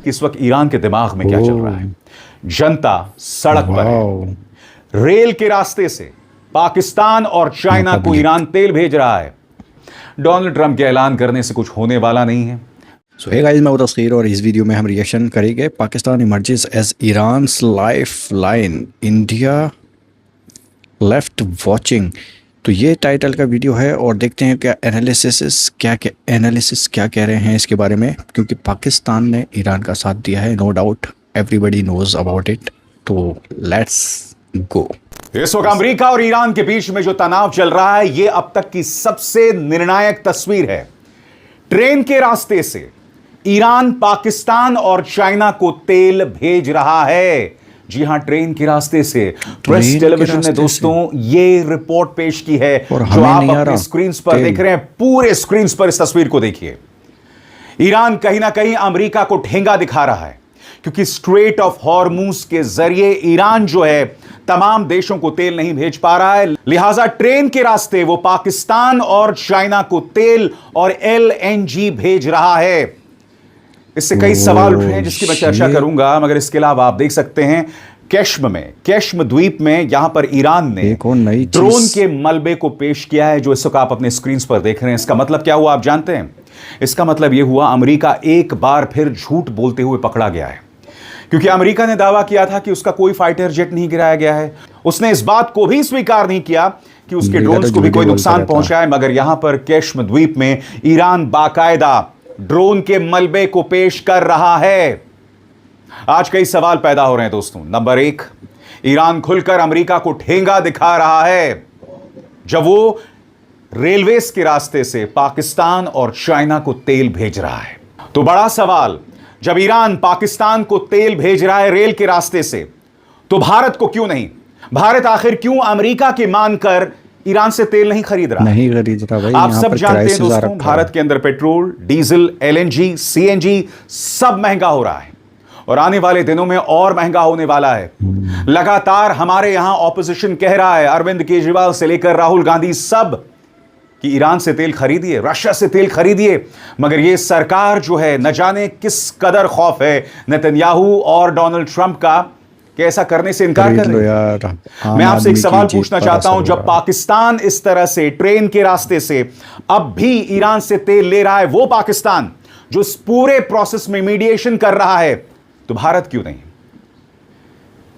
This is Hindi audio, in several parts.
कि इस वक्त ईरान के दिमाग में क्या चल रहा है। जनता सड़क पर है। रेल के रास्ते से पाकिस्तान और चाइना को ईरान तेल भेज रहा है। डोनाल्ड ट्रंप के ऐलान करने से कुछ होने वाला नहीं है। सो हे गाइस, मैं हूं तस्खीर और इस वीडियो में हम रिएक्शन करेंगे Pakistan emerges as Iran's life line, India left watching. तो ये टाइटल का वीडियो है और देखते हैं क्या एनालिसिस क्या कह रहे हैं इसके बारे में, क्योंकि पाकिस्तान ने ईरान का साथ दिया है, no doubt, everybody knows about it. तो लेट्स गो। इस वक्त अमेरिका और ईरान के बीच में जो तनाव चल रहा है, यह अब तक की सबसे निर्णायक तस्वीर है। ट्रेन के रास्ते से ईरान पाकिस्तान और चाइना को तेल भेज रहा है। जी हां, ट्रेन के रास्ते से। प्रेस टेलीविजन ने दोस्तों ये रिपोर्ट पेश की है जो आप अपने स्क्रीन पर देख रहे हैं। पूरे स्क्रीन पर इस तस्वीर को देखिए। ईरान कहीं ना कहीं अमेरिका को ठेंगा दिखा रहा है, क्योंकि स्ट्रेट ऑफ हॉर्मुज के जरिए ईरान जो है तमाम देशों को तेल नहीं भेज पा रहा है। लिहाजा ट्रेन के रास्ते वो पाकिस्तान और चाइना को तेल और LNG भेज रहा है। इससे कई सवाल उठ रहे हैं जिसकी मैं चर्चा करूंगा, मगर इसके अलावा आप देख सकते हैं केश्म द्वीप में यहां पर ईरान ने ड्रोन के मलबे को पेश किया है, जो इस वक्त आप अपने स्क्रीन पर देख रहे हैं। इसका मतलब क्या हुआ आप जानते हैं? इसका मतलब यह हुआ अमेरिका एक बार फिर झूठ बोलते हुए पकड़ा गया है, क्योंकि अमेरिका ने दावा किया था कि उसका कोई फाइटर जेट नहीं गिराया गया है। उसने इस बात को भी स्वीकार नहीं किया कि उसके ड्रोन्स को भी कोई नुकसान पहुंचा है। मगर यहां पर केश्म द्वीप में ईरान बाकायदा ड्रोन के मलबे को पेश कर रहा है। आज कई सवाल पैदा हो रहे हैं दोस्तों। नंबर 1, ईरान खुलकर अमेरिका को ठेंगा दिखा रहा है जब वो रेलवेज के रास्ते से पाकिस्तान और चाइना को तेल भेज रहा है। तो बड़ा सवाल, जब ईरान पाकिस्तान को तेल भेज रहा है रेल के रास्ते से, तो भारत को क्यों नहीं? भारत आखिर क्यों अमेरिका की मानकर ईरान से तेल नहीं खरीद रहा भाई। आप सब जानते हैं दोस्तों, भारत के अंदर पेट्रोल, डीजल, LNG, CNG सब महंगा हो रहा है और आने वाले दिनों में और महंगा होने वाला है। लगातार हमारे यहां ऑपोजिशन कह रहा है, अरविंद केजरीवाल से लेकर राहुल गांधी सब, कि ईरान से तेल खरीदिए, रशिया से तेल खरीदिए। मगर यह सरकार जो है, न जाने किस कदर खौफ है नेतन्याहू और डोनाल्ड ट्रंप का कि ऐसा करने से इनकार कर रहे हैं। मैं आपसे एक सवाल पूछना चाहता हूं, जब पाकिस्तान इस तरह से ट्रेन के रास्ते से अब भी ईरान से तेल ले रहा है, वो पाकिस्तान जो इस पूरे प्रोसेस में मीडिएशन कर रहा है, तो भारत क्यों नहीं?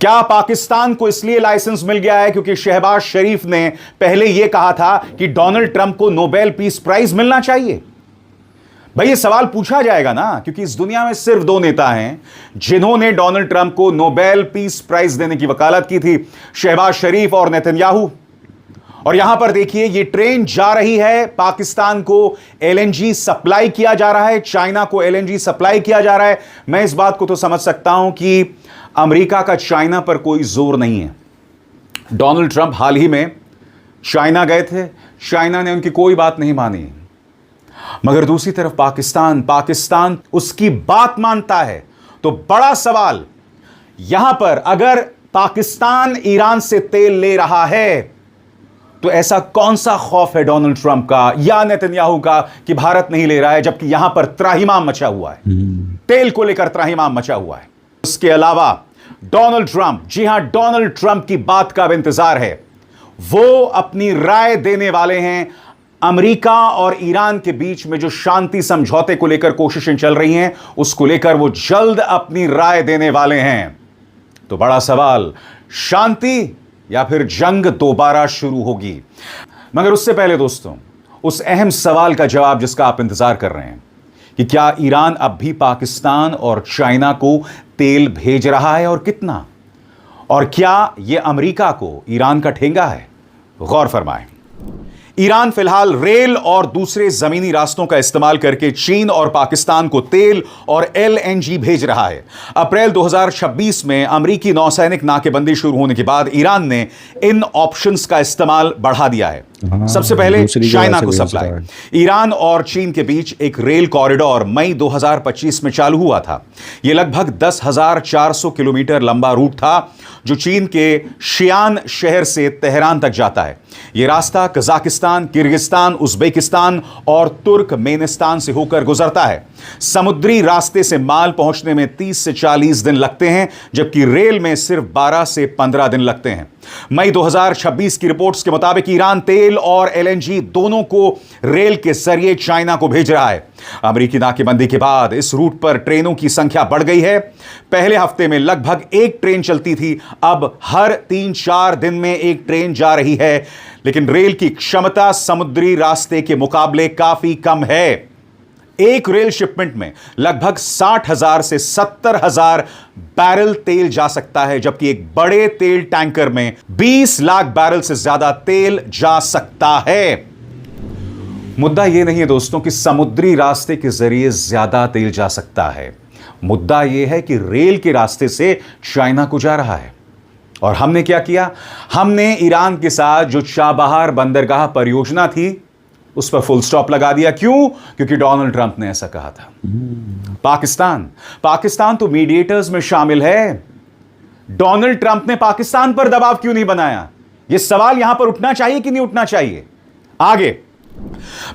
क्या पाकिस्तान को इसलिए लाइसेंस मिल गया है क्योंकि शहबाज शरीफ ने पहले यह कहा था कि डोनाल्ड ट्रंप को नोबेल पीस प्राइज मिलना चाहिए? भाई ये सवाल पूछा जाएगा ना, क्योंकि इस दुनिया में सिर्फ 2 नेता हैं जिन्होंने डोनाल्ड ट्रंप को नोबेल पीस प्राइज देने की वकालत की थी, शहबाज शरीफ और नेतन्याहू। और यहां पर देखिए, ये ट्रेन जा रही है, पाकिस्तान को LNG सप्लाई किया जा रहा है, चाइना को LNG सप्लाई किया जा रहा है। मैं इस बात को तो समझ सकता हूं कि अमेरिका का चाइना पर कोई जोर नहीं है। डोनाल्ड ट्रंप हाल ही में चाइना गए थे, चाइना ने उनकी कोई बात नहीं मानी। मगर दूसरी तरफ पाकिस्तान उसकी बात मानता है। तो बड़ा सवाल यहां पर, अगर पाकिस्तान ईरान से तेल ले रहा है, तो ऐसा कौन सा खौफ है डोनाल्ड ट्रंप का या नेतन्याहू का कि भारत नहीं ले रहा है, जबकि यहां पर त्राहिमाम मचा हुआ है, तेल को लेकर त्राहिमाम मचा हुआ है। उसके अलावा डोनाल्ड ट्रंप, जी हां, डोनाल्ड ट्रंप की बात का अब इंतजार है। वो अपनी राय देने वाले हैं। अमेरिका और ईरान के बीच में जो शांति समझौते को लेकर कोशिशें चल रही हैं, उसको लेकर वो जल्द अपनी राय देने वाले हैं। तो बड़ा सवाल, शांति या फिर जंग दोबारा शुरू होगी? मगर उससे पहले दोस्तों, उस अहम सवाल का जवाब जिसका आप इंतजार कर रहे हैं कि क्या ईरान अब भी पाकिस्तान और चाइना को तेल भेज रहा है और कितना, और क्या यह अमेरिका को ईरान का ठेंगा है? गौर फरमाएं। ईरान फिलहाल रेल और दूसरे जमीनी रास्तों का इस्तेमाल करके चीन और पाकिस्तान को तेल और LNG भेज रहा है। अप्रैल 2026 में अमेरिकी नौसैनिक नाकेबंदी शुरू होने के बाद ईरान ने इन ऑप्शंस का इस्तेमाल बढ़ा दिया है। सबसे पहले चाइना को सप्लाई। ईरान और चीन के बीच एक रेल कॉरिडोर मई 2025 में चालू हुआ था। यह लगभग 10,400 किलोमीटर लंबा रूट था, जो चीन के शियान शहर से तेहरान तक जाता है। यह रास्ता कजाकिस्तान कजाकिस्तान, किर्गिस्तान, उज्बेकिस्तान और तुर्कमेनिस्तान से होकर गुजरता है। समुद्री रास्ते से माल पहुंचने में 30 से 40 दिन लगते हैं, जबकि रेल में सिर्फ 12 से 15 दिन लगते हैं। मई 2026 की रिपोर्ट्स के मुताबिक ईरान तेल और एलएनजी दोनों को रेल के जरिए चाइना को भेज रहा है। अमेरिकी नाकेबंदी के बाद इस रूट पर ट्रेनों की संख्या बढ़ गई है। पहले हफ्ते में लगभग एक ट्रेन चलती थी, अब हर 3-4 दिन में एक ट्रेन जा रही है। लेकिन रेल की क्षमता समुद्री रास्ते के मुकाबले काफी कम है। एक रेल शिपमेंट में लगभग 60,000 से 70,000 बैरल तेल जा सकता है, जबकि एक बड़े तेल टैंकर में 20 लाख बैरल से ज्यादा तेल जा सकता है। मुद्दा यह नहीं है दोस्तों कि समुद्री रास्ते के जरिए ज्यादा तेल जा सकता है। मुद्दा यह है कि रेल के रास्ते से चाइना को जा रहा है। और हमने क्या किया? हमने ईरान के साथ जो चाबहार बंदरगाह परियोजना थी उस पर फुल स्टॉप लगा दिया। क्यों? क्योंकि डोनाल्ड ट्रंप ने ऐसा कहा था। पाकिस्तान तो मीडिएटर्स में शामिल है। डोनाल्ड ट्रंप ने पाकिस्तान पर दबाव क्यों नहीं बनाया? यह सवाल यहां पर उठना चाहिए कि नहीं उठना चाहिए? आगे,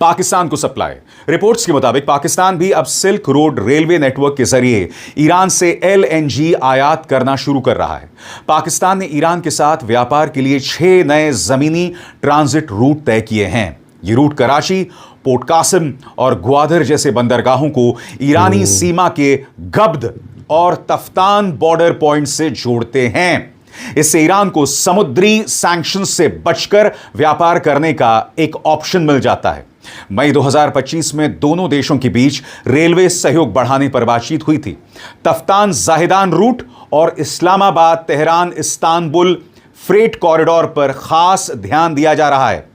पाकिस्तान को सप्लाई। रिपोर्ट्स के मुताबिक पाकिस्तान भी अब सिल्क रोड रेलवे नेटवर्क के जरिए ईरान से एलएनजी आयात करना शुरू कर रहा है। पाकिस्तान ने ईरान के साथ व्यापार के लिए 6 नए जमीनी ट्रांजिट रूट तय किए हैं। ये रूट कराची, पोर्ट कासिम और ग्वादर जैसे बंदरगाहों को ईरानी सीमा के गब्द और तफ्तान बॉर्डर पॉइंट से जोड़ते हैं। इससे ईरान को समुद्री सैंक्शन से बचकर व्यापार करने का एक ऑप्शन मिल जाता है। मई 2025 में दोनों देशों के बीच रेलवे सहयोग बढ़ाने पर बातचीत हुई थी। तफ्तान जाहिदान रूट और Islamabad Tehran Istanbul freight corridor पर खास ध्यान दिया जा रहा है।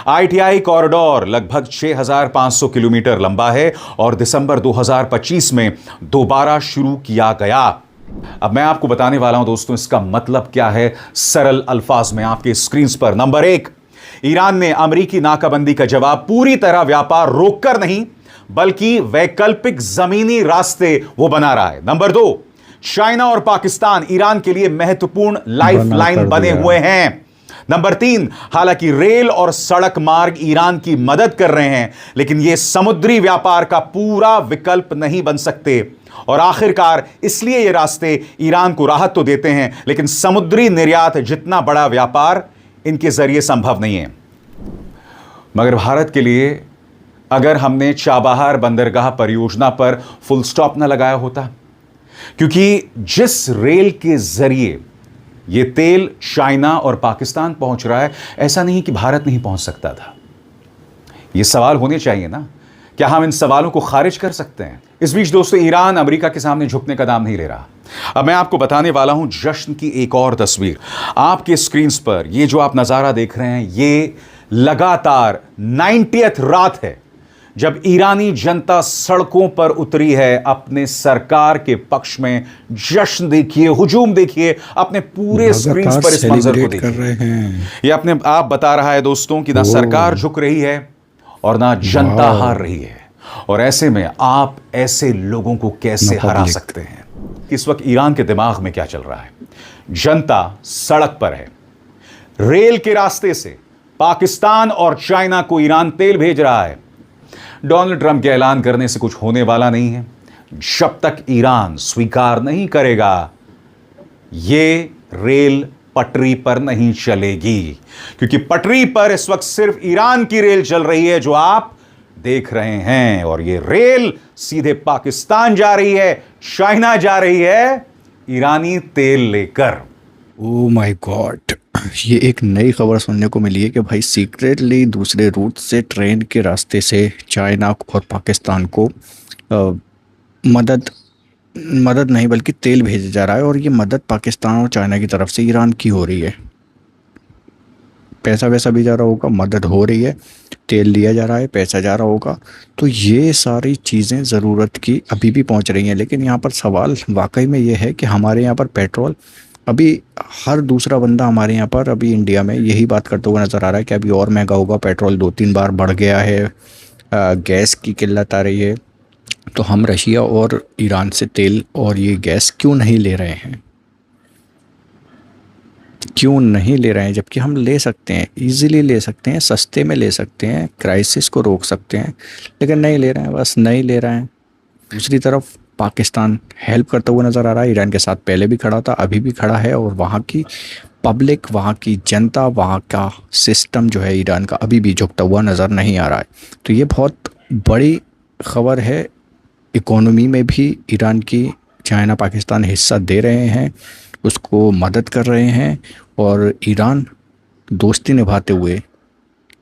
आईटीआई कॉरिडोर लगभग 6,500 किलोमीटर लंबा है और दिसंबर 2025 में दोबारा शुरू किया गया। अब मैं आपको बताने वाला हूं दोस्तों इसका मतलब क्या है, सरल अल्फाज में आपके स्क्रीन पर। नंबर 1, ईरान ने अमेरिकी नाकाबंदी का जवाब पूरी तरह व्यापार रोककर नहीं बल्कि वैकल्पिक जमीनी रास्ते वो बना रहा है। नंबर 2, चाइना और पाकिस्तान ईरान के लिए महत्वपूर्ण लाइफलाइन बने हुए हैं। नंबर 3, हालांकि रेल और सड़क मार्ग ईरान की मदद कर रहे हैं, लेकिन यह समुद्री व्यापार का पूरा विकल्प नहीं बन सकते। और आखिरकार इसलिए ये रास्ते ईरान को राहत तो देते हैं, लेकिन समुद्री निर्यात जितना बड़ा व्यापार इनके जरिए संभव नहीं है। मगर भारत के लिए अगर हमने चाबहार बंदरगाह परियोजना पर फुल स्टॉप न लगाया होता, क्योंकि जिस रेल के जरिए ये तेल चाइना और पाकिस्तान पहुंच रहा है, ऐसा नहीं कि भारत नहीं पहुंच सकता था। ये सवाल होने चाहिए ना, क्या हम इन सवालों को खारिज कर सकते हैं? इस बीच दोस्तों ईरान अमेरिका के सामने झुकने का दाम नहीं ले रहा। अब मैं आपको बताने वाला हूं जश्न की एक और तस्वीर। आपके स्क्रीन पर ये जो आप नजारा देख रहे हैं, ये लगातार 90th रात है जब ईरानी जनता सड़कों पर उतरी है अपने सरकार के पक्ष में। जश्न देखिए, हुजूम देखिए, अपने पूरे स्क्रीन पर इस मंजर को देखिए। ये अपने आप बता रहा है दोस्तों कि ना सरकार झुक रही है और ना जनता हार रही है। और ऐसे में आप ऐसे लोगों को कैसे हरा सकते हैं? इस वक्त ईरान के दिमाग में क्या चल रहा है? जनता सड़क पर है। रेल के रास्ते से पाकिस्तान और चाइना को ईरान तेल भेज रहा है। डोनाल्ड ट्रंप के ऐलान करने से कुछ होने वाला नहीं है जब तक ईरान स्वीकार नहीं करेगा ये रेल पटरी पर नहीं चलेगी। क्योंकि पटरी पर इस वक्त सिर्फ ईरान की रेल चल रही है जो आप देख रहे हैं, और ये रेल सीधे पाकिस्तान जा रही है, चाइना जा रही है ईरानी तेल लेकर। ओ माय गॉड, ये एक नई खबर सुनने को मिली है कि भाई सीक्रेटली दूसरे रूट से ट्रेन के रास्ते से चाइना और पाकिस्तान को मदद नहीं बल्कि तेल भेजा जा रहा है। और ये मदद पाकिस्तान और चाइना की तरफ से ईरान की हो रही है। पैसा वैसा भी जा रहा होगा, मदद हो रही है, तेल लिया जा रहा है, पैसा जा रहा होगा। तो ये सारी चीज़ें ज़रूरत की अभी भी पहुंच रही हैं। लेकिन यहाँ पर सवाल वाकई में ये है कि हमारे यहाँ पर पेट्रोल, अभी हर दूसरा बंदा हमारे यहाँ पर अभी इंडिया में यही बात करते हुए नज़र आ रहा है कि अभी और महंगा होगा, पेट्रोल 2-3 बार बढ़ गया है, गैस की किल्लत आ रही है। तो हम रशिया और ईरान से तेल और ये गैस क्यों नहीं ले रहे हैं? क्यों नहीं ले रहे हैं, जबकि हम ले सकते हैं, इजीली ले सकते हैं, सस्ते में ले सकते हैं, क्राइसिस को रोक सकते हैं, लेकिन नहीं ले रहे हैं, बस नहीं ले रहे हैं। दूसरी तरफ पाकिस्तान हेल्प करता हुआ नज़र आ रहा है, ईरान के साथ पहले भी खड़ा था, अभी भी खड़ा है, और वहाँ की पब्लिक, वहाँ की जनता, वहाँ का सिस्टम जो है ईरान का अभी भी झुकता हुआ नज़र नहीं आ रहा है। तो ये बहुत बड़ी खबर है। इकोनॉमी में भी ईरान की चाइना पाकिस्तान हिस्सा दे रहे हैं, उसको मदद कर रहे हैं, और ईरान दोस्ती निभाते हुए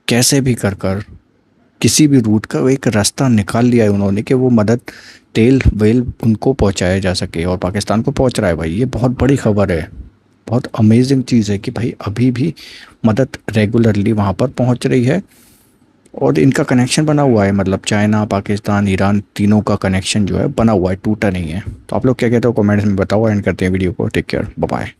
कैसे भी कर किसी भी रूट का एक रास्ता निकाल लिया है उन्होंने कि वो मदद, तेल वेल उनको पहुंचाया जा सके, और पाकिस्तान को पहुंच रहा है। भाई ये बहुत बड़ी खबर है, बहुत अमेजिंग चीज़ है कि भाई अभी भी मदद रेगुलरली वहाँ पर पहुँच रही है, और इनका कनेक्शन बना हुआ है, मतलब चाइना पाकिस्तान ईरान तीनों का कनेक्शन जो है बना हुआ है, टूटा नहीं है। तो आप लोग क्या कहते हो कमेंट्स में बताओ, एंड करते हैं वीडियो को। Take care, bye bye.